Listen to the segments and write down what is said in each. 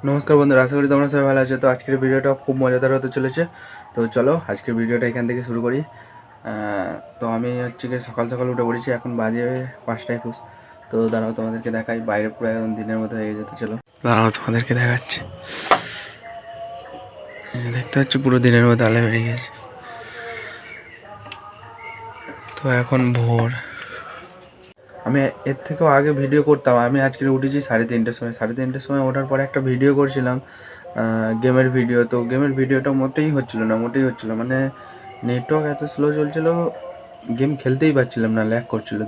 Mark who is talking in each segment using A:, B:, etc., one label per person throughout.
A: নমস্কার বন্ধুরা, আশা করি তোমরা সবাই ভালো আছো। তো আজকের ভিডিওটা খুব মজাদার হতে চলেছে। তো চলো আজকের ভিডিওটা এখান থেকে শুরু করি। তো আমি হচ্ছে কি সকাল সকাল উঠে পড়েছি, এখন বাজে 5টা 21। তো দাঁড়াও তোমাদেরকে দেখাই, বাইরে পুরো এখন দিনের মতো হয়ে যেতে। চলো দাঁড়াও তোমাদেরকে দেখাচ্ছি। দেখতে পাচ্ছি পুরো দিনের মতো আলো বেরিয়ে গেছে। তো এখন ভোর। আমি এর থেকেও আগে ভিডিও করতাম। আমি আজকে উঠেছি 3:30টার সময়। 3:30টার সময় ওঠার পরে একটা ভিডিও করছিলাম, গেমের ভিডিও। তো গেমের ভিডিওটা মোটেই হচ্ছিলো না, মানে নেটওয়ার্ক এত স্লো চলছিলো, গেম খেলতেই পারছিলাম না, ল্যাগ করছিলো।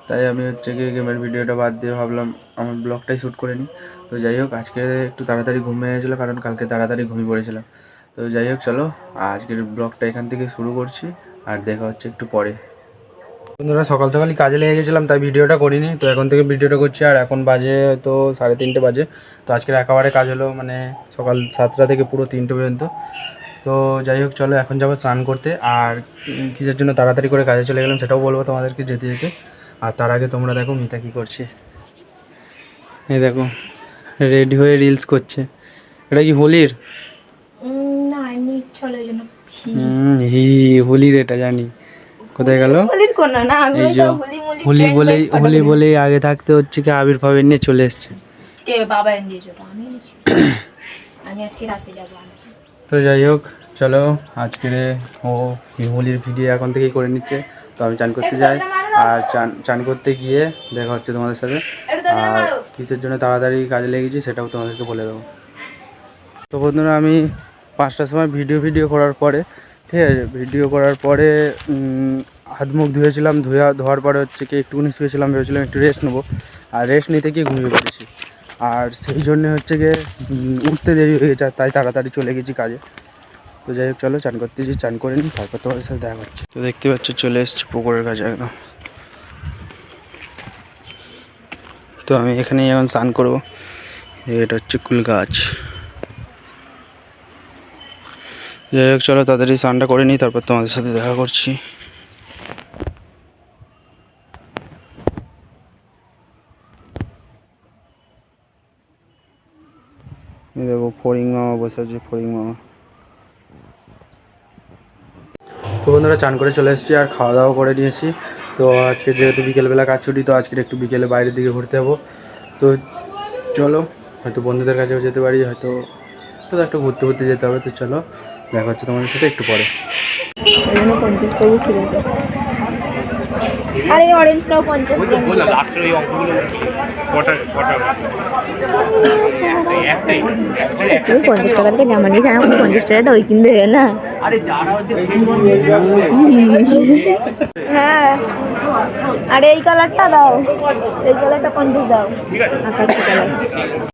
A: তাই আমি হচ্ছে গিয়ে গেমের ভিডিওটা বাদ দিয়ে ভাবলাম আমার ব্লগটাই শ্যুট করে নিই। তো যাই হোক, আজকে একটু তাড়াতাড়ি ঘুম হয়ে গেছিলো, কারণ কালকে তাড়াতাড়ি ঘুমিয়ে পড়েছিলাম। তো যাই হোক, চলো আজকের ব্লগটা এখান থেকে শুরু করছি, আর দেখা হচ্ছে একটু পরে। বন্ধুরা, সকাল সকালই কাজে লেগে গেছিলাম, তাই ভিডিওটা করিনি। তো এখন থেকে ভিডিওটা করছি, আর এখন বাজে তো 3:30 বাজে। তো আজকের একেবারে কাজ হলো, মানে সকাল 7টা থেকে পুরো 3টে পর্যন্ত। তো যাই হোক, চলো এখন যাবো স্নান করতে। আর কিসের জন্য তাড়াতাড়ি করে কাজে চলে গেলাম সেটাও বলবো তোমাদেরকে যেতে যেতে। আর তার আগে তোমরা দেখো মিতা কী করছে। এই দেখো, রেডি হয়ে রিলস করছে। এটা কি হোলির?
B: না, এমনি ইচ্ছা হলো জন্য।
A: হোলির, এটা জানি। কোথায় গেল?
B: হোলির কোন না, আমি
A: এই যে হোলি বলেই আগে থাকতে হচ্ছে কি আবির্ভাবের নিয়ে চলে এসছে।
B: কে বাবা এনে দিয়েছে? আমি আজকে রাতে যাব।
A: তো যাই হোক, চলো আজকের হোলির ভিডিও এখন থেকেই করে নিচ্ছে। তো আমি চান করতে যাই, আর চান করতে গিয়ে দেখা হচ্ছে তোমাদের সাথে। আর কিসের জন্য তাড়াতাড়ি কাজে লেগেছি সেটাও তোমাদেরকে বলে দেবো। তো বন্ধুরা, আমি 5টার সময় ভিডিও করার পরে, ঠিক আছে, ভিডিও করার পরে হাত মুখ ধুয়েছিলাম। ধোয়ার পরে হচ্ছে কি একটুখানি শুয়েছিলাম, ভেবেছিলাম একটু রেস্ট নেবো। আর রেস্ট নিতে গিয়ে ঘুমিয়ে পড়েছি। আর সেই জন্যে হচ্ছে গিয়ে উঠতে দেরি হয়ে গেছে, তাই তাড়াতাড়ি চলে গেছি কাজে। তো যাই হোক, চলো চান করতেছি, চান করে নিই, তারপর তোমাদের সাথে দেখা হচ্ছে। তো দেখতে পাচ্ছ চলে এসেছি পুকুরের কাছে একদম। তো আমি এখানেই এখন স্নান করবো। এটা হচ্ছে কুল গাছ। যাই হোক, চলো তাড়াতাড়ি স্নানটা করে নিই, তারপর তোমাদের সাথে দেখা করছি। দেখো ফড়িং মামা বসে আছে, ফড়িং মামা। তো বন্ধুরা, চান করে চলে এসেছি আর খাওয়া দাওয়া করে নিয়েছি। তো আজকে যেহেতু বিকেলবেলা কাজ ছুটি, তো আজকে একটু বিকেলে বাইরের দিকে ঘুরতে যাবো। তো চলো, হয়তো বন্ধুদের কাছেও যেতে পারি, হয়তো একটু ঘুরতে যেতে হবে। তো চলো দেখা হচ্ছে তোমাদের সাথে একটু পরে।
B: আরে অরেঞ্জটাও 50 টাকাতে জামা নিয়েছে, আমার 50 টাকাটা ওই কিনতে হবে না। হ্যাঁ, আরে এই কালারটা দাও, এই কালারটা 50 দাও, আকাশি কালার।